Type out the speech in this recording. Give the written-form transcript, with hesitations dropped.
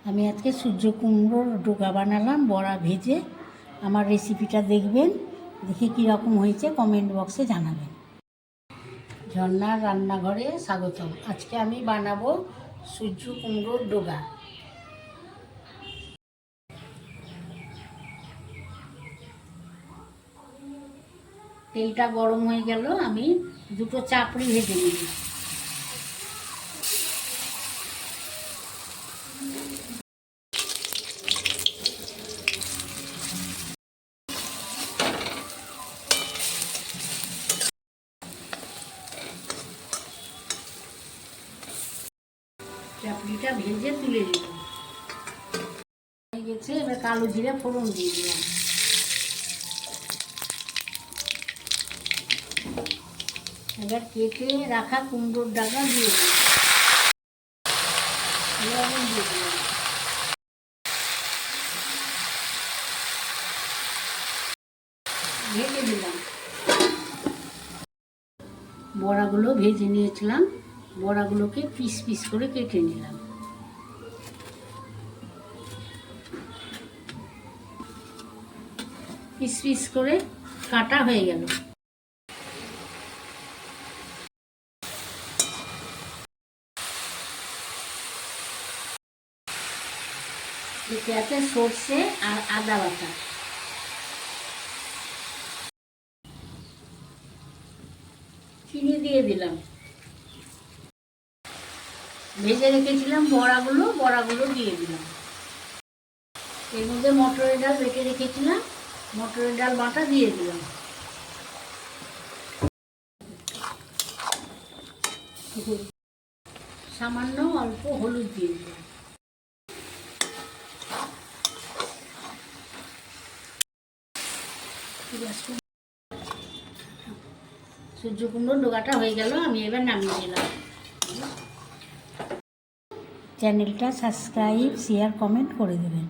আমি আজকে সূর্য কুমড়োর ডোকা বানালাম বড়া ভেজে। আমার রেসিপিটা দেখবেন, দেখে কীরকম হয়েছে কমেন্ট বক্সে জানাবেন। ঝর্ণার রান্নাঘরে স্বাগতম। আজকে আমি বানাবো সূর্য কুমড়োর ডোকা। তেলটা গরম হয়ে গেল, আমি দুটো চাপড়ি ভেজে নিই। চাপড়িটা ভেজে তুলে দিলাম। হয়ে গেছে, এবার কালো জিরে ফোড়ন দিয়ে দিলাম। এবার কেটে রাখা কুমড়োর ডাঁটা দিয়ে দিলাম, লবণ দিয়ে দিলাম। ভেজে দিলাম। বড়াগুলো ভেজে নিয়েছিলাম, বড়াগুলোকে পিস পিস করে কেটে নিলাম। পিস পিস করে কাটা হয়ে গেল। এতে সর্ষে আর আদা বাটা, চিনি দিয়ে দিলাম। ভেজে রেখেছিলাম বড়াগুলো দিয়ে দিলাম। এর মধ্যে মটরের ডাল বেটে রেখেছিলাম, মটরের ডাল বাটা দিয়ে দিলাম। সামান্য অল্প হলুদ দিয়ে দিলাম। সূর্য কুমড়োর ডোকাটা হয়ে গেল, আমি এবার নামিয়ে দিলাম। চ্যানেলটা সাবস্ক্রাইব, শেয়ার, কমেন্ট করে দেবেন।